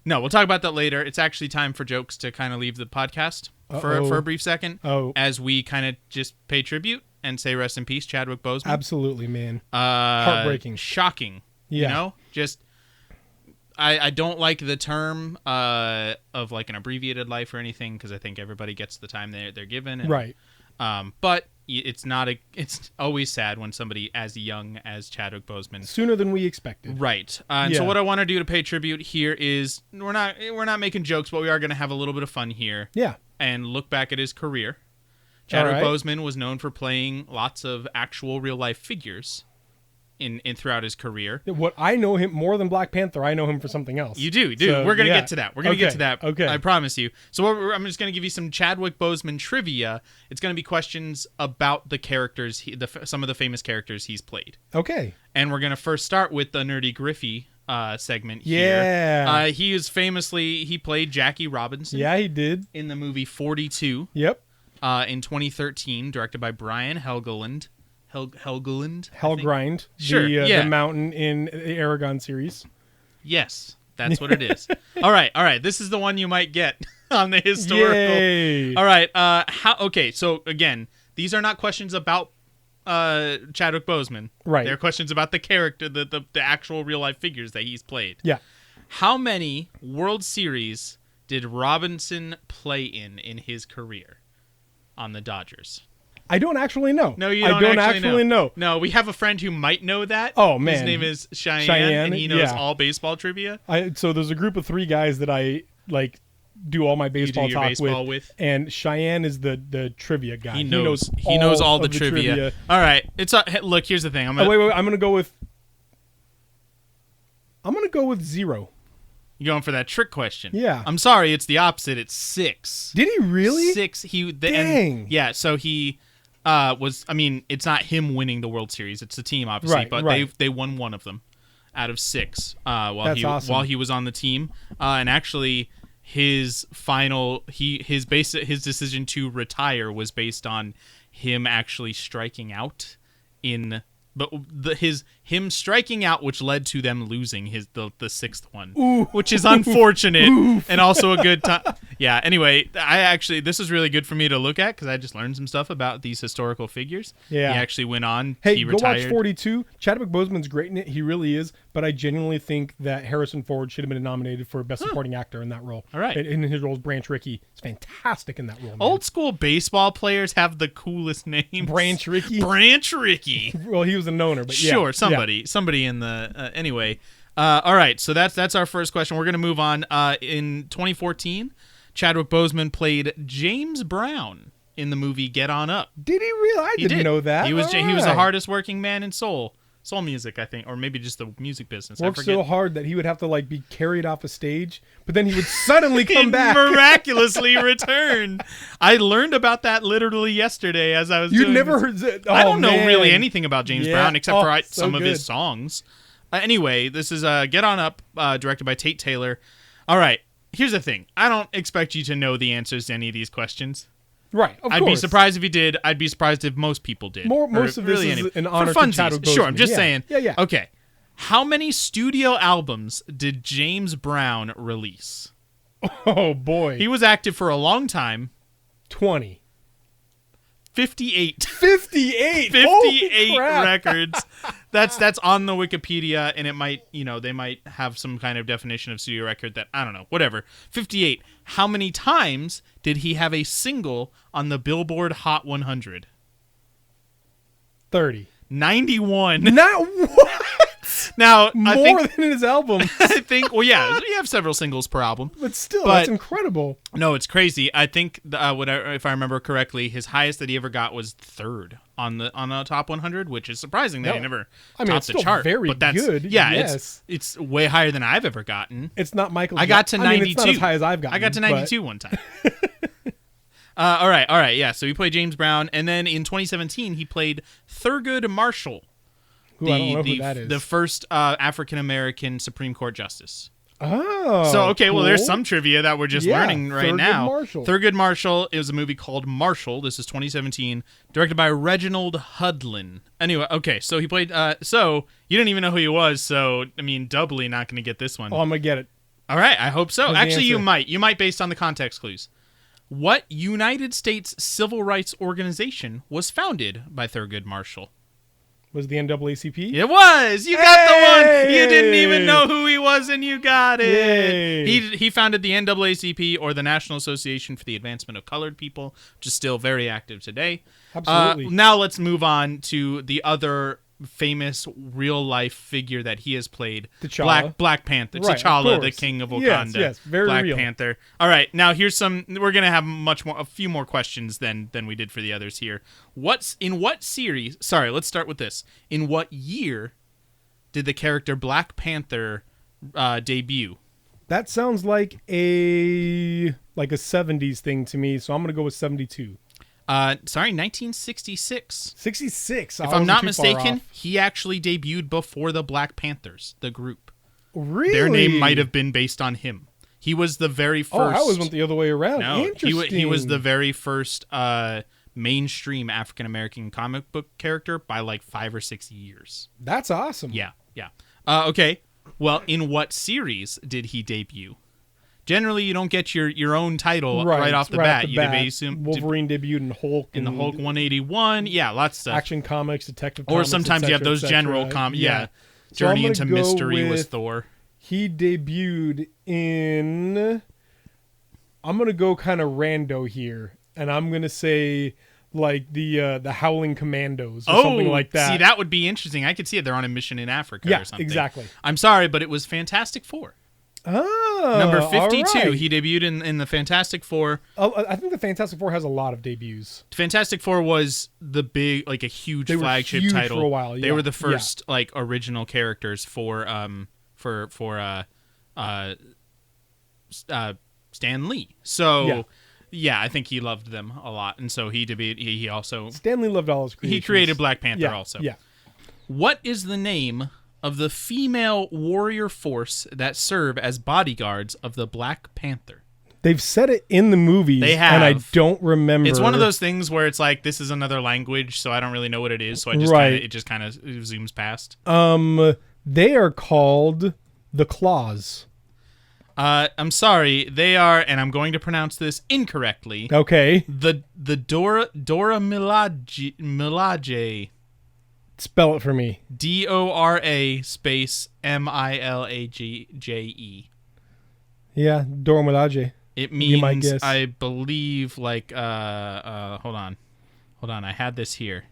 No, we'll talk about that later. It's actually time for Jokes to kind of leave the podcast for a brief second. As we kind of just pay tribute and say rest in peace, Chadwick Boseman. Absolutely, man. Heartbreaking. Shocking. Yeah. You know? Just, I don't like the term of like an abbreviated life or anything, because I think everybody gets the time they're given. And, right. But it's always sad when somebody as young as Chadwick Boseman, sooner than we expected. Right. And so what I want to do to pay tribute here is we're not making jokes, but we are going to have a little bit of fun here. Yeah. And look back at his career. Chadwick Boseman was known for playing lots of actual real life figures in throughout his career. What I know him more than Black Panther, I know him for something else. You do. So, we're going to get to that. We're going to get to that. Okay. I promise you. So I'm just going to give you some Chadwick Boseman trivia. It's going to be questions about the characters, some of the famous characters he's played. Okay. And we're going to first start with the Nerdy Griffey segment here. Yeah. He played Jackie Robinson. Yeah, he did. In the movie 42. Yep. In 2013, directed by Brian Helgeland. Helgrind. Sure. The mountain in the Aragon series. Yes, that's what it is. All right. This is the one you might get on the historical. Yay. All right. Okay. So again, these are not questions about Chadwick Boseman. Right. They're questions about the character, the actual real life figures that he's played. Yeah. How many World Series did Robinson play in his career on the Dodgers? I don't actually know. No, you don't. I don't actually know. No, we have a friend who might know that. Oh, man. His name is Cheyenne, and he knows all baseball trivia. So there's a group of 3 guys that I do all my baseball talk with, and Cheyenne is the trivia guy. He knows all the trivia. All right, look. Here's the thing. Wait. I'm gonna go with 0. You going for that trick question? Yeah. I'm sorry, it's the opposite. It's 6. Did he really? 6. Dang. Yeah. So he was. I mean, it's not him winning the World Series. It's the team, obviously. Right, but they won one of them out of 6 while he was on the team. And actually, his decision to retire was based on him actually striking out in. But him striking out, which led to them losing the 6th one, which is unfortunate and also a good time. Yeah. Anyway, this is really good for me to look at because I just learned some stuff about these historical figures. Yeah. He actually went on. Hey, he go retired. watch 42. Chadwick Boseman's great in it. He really is. But I genuinely think that Harrison Ford should have been nominated for Best Supporting Actor in that role. All right. In his role as Branch Rickey. It's fantastic in that role. Man. Old school baseball players have the coolest names. Branch Rickey. Branch Rickey. Well, he was an owner, but yeah. Sure, somebody in the anyway. All right, so that's our first question. We're gonna move on. In 2014, Chadwick Boseman played James Brown in the movie Get On Up. Did he really? I didn't know that. He was the hardest working man in soul music, I think, or maybe just the music business. Worked so hard that he would have to be carried off a stage, but then he would suddenly come back, miraculously return. I learned about that literally yesterday as I was. You'd never heard that? I don't know really anything about James Brown except for some of his songs. Anyway, this is Get On Up, directed by Tate Taylor. All right, here's the thing. I don't expect you to know the answers to any of these questions. Right, of I'd course. be surprised if you did. I'd be surprised if most people did. Most of this is an honor to Chadwick Boseman. Sure, I'm just saying. Yeah. Okay, how many studio albums did James Brown release? Oh, boy. He was active for a long time. 20. 58. 58 records. That's on the Wikipedia, and it might, they might have some kind of definition of studio record that, I don't know, whatever. 58. How many times did he have a single on the Billboard Hot 100? 30. 91. Not what? Now, more than his album. I think. Well, yeah, we have several singles per album, but still, that's incredible. No, it's crazy. I think if I remember correctly, his highest that he ever got was 3rd on the top 100, which is surprising that he never topped the chart. Very but that's good. Yeah, yes. it's way higher than I've ever gotten. It's not Michael. I got to 92. It's not as high as I've gotten. I got to 92 one time. All right. Yeah, so he played James Brown, and then in 2017 he played Thurgood Marshall. I don't know who that is. The first African-American Supreme Court justice. Oh, so okay, cool. Well, there's some trivia that we're just learning right now. Thurgood Marshall is a movie called Marshall. This is 2017, directed by Reginald Hudlin. Anyway, okay, so he played. So you didn't even know who he was. So I mean, doubly not going to get this one. Oh, I'm gonna get it. All right, I hope so. Actually, you might. You might based on the context clues. What United States civil rights organization was founded by Thurgood Marshall? Was the NAACP? It was. You got the one. You didn't even know who he was, and you got it. Yay. He founded the NAACP, or the National Association for the Advancement of Colored People, which is still very active today. Absolutely. Now let's move on to the other famous real-life figure that he has played. T'Challa. Black Panther. Right, T'Challa, the king of Wakanda. Yes, very Black real. Panther. All right, now here's some. We're gonna have a few more questions than we did for the others here. In what series? Sorry, let's start with this. In what year did the character Black Panther debut? That sounds like a 70s thing to me, so I'm gonna go with 72. 1966. 66. If I'm not mistaken, he actually debuted before the Black Panthers, the group. Really? Their name might have been based on him. He was the very first. Oh, I always went the other way around. No, Interesting. he was the very first mainstream African American comic book character by like 5 or 6 years. That's awesome. Yeah. Okay. Well, in what series did he debut? Generally, you don't get your own title right off the bat. You assume Wolverine debuted in Hulk. In the Hulk 181. Yeah, lots of stuff. Action Comics, Detective Or Comics, sometimes you have those general comics. Yeah. Journey into Mystery was Thor. He debuted in... I'm going to go kind of rando here. And I'm going to say like the Howling Commandos or something like that. See, that would be interesting. I could see it. They're on a mission in Africa or something. Exactly. I'm sorry, but it was Fantastic Four. Oh, number 52. Right. He debuted in the Fantastic Four. Oh, I think the Fantastic Four has a lot of debuts. Fantastic Four was the big, like a huge flagship title for a while. Yeah. They were the first like original characters for Stan Lee. So yeah, I think he loved them a lot, and so he debuted. He also Stan Lee loved all his creations. He created Black Panther also. Yeah. What is the name of the female warrior force that serve as bodyguards of the Black Panther? They've said it in the movies, they have. And I don't remember. It's one of those things where it's like, this is another language, so I don't really know what it is, so I just it just kind of zooms past. They are called the Claws. I'm sorry, they are, and I'm going to pronounce this incorrectly. Okay. The Dora Milaje. Spell it for me. DORA space MILAJE. Yeah, Dora Milaje. It means, I believe, like, hold on, I had this here.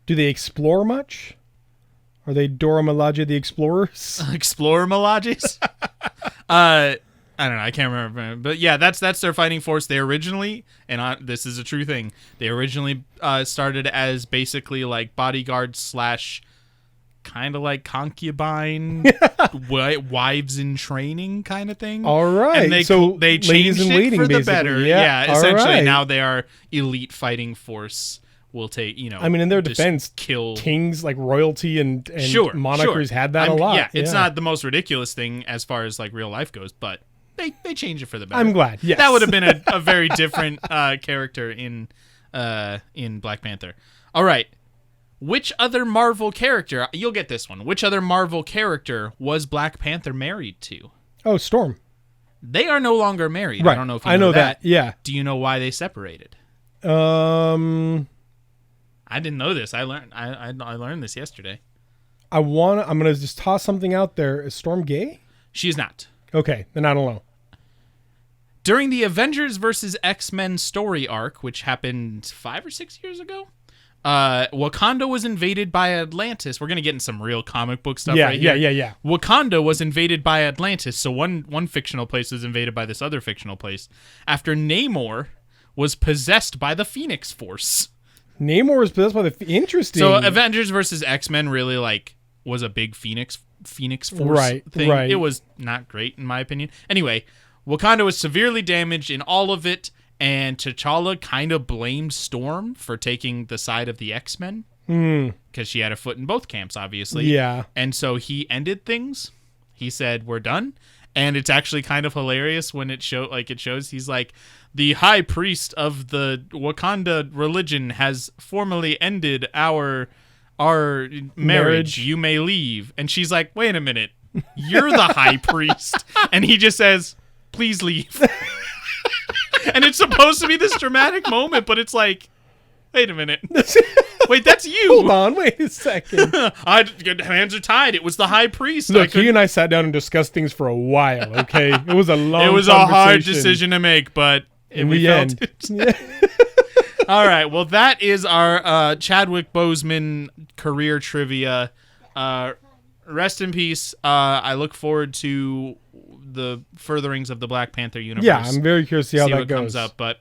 Do they explore much? Are they Dora Milaje the Explorers? Explorer Milajes? I don't know. I can't remember. But yeah, that's their fighting force. They originally, and this is a true thing, they originally started as basically like bodyguards / kind of like concubine wives in training kind of thing. All right. And they changed it for the better. Yeah, essentially right. Now they are elite fighting force. Will take, I mean, in their defense, kill kings like royalty and monikers had that a lot. Yeah, it's not the most ridiculous thing as far as like real life goes, but they change it for the better. I'm glad. Yes. That would have been a very different character in Black Panther. All right. Which other Marvel character, you'll get this one, which other Marvel character was Black Panther married to? Oh, Storm. They are no longer married. Right. I don't know if you know that. Yeah. Do you know why they separated? I didn't know this. I learned this yesterday. I'm gonna just toss something out there. Is Storm gay? She is not. Okay, then I don't know. During the Avengers vs. X-Men story arc, which happened 5 or 6 years ago, Wakanda was invaded by Atlantis. We're gonna get in some real comic book stuff right here. Yeah. Wakanda was invaded by Atlantis, so one fictional place was invaded by this other fictional place after Namor was possessed by the Phoenix Force. Namor was possessed by the interesting. So Avengers versus X-Men really like was a big Phoenix Force thing. Right. It was not great in my opinion. Anyway, Wakanda was severely damaged in all of it, and T'Challa kind of blamed Storm for taking the side of the X-Men because she had a foot in both camps, obviously. Yeah. And so he ended things. He said, "We're done." And it's actually kind of hilarious when it shows he's like, the high priest of the Wakanda religion has formally ended our marriage. You may leave. And she's like, wait a minute. You're the high priest. And he just says, please leave. And it's supposed to be this dramatic moment, but it's like, wait a minute. Wait, that's you. Hold on, wait a second. Hands are tied. It was the high priest. Look, he and I sat down and discussed things for a while, okay? It was a long It was a hard decision to make, but in the end. All right, well, that is our Chadwick Boseman career trivia. Rest in peace. I look forward to the furtherings of the Black Panther universe. Yeah, I'm very curious to see how that what goes. Comes up, but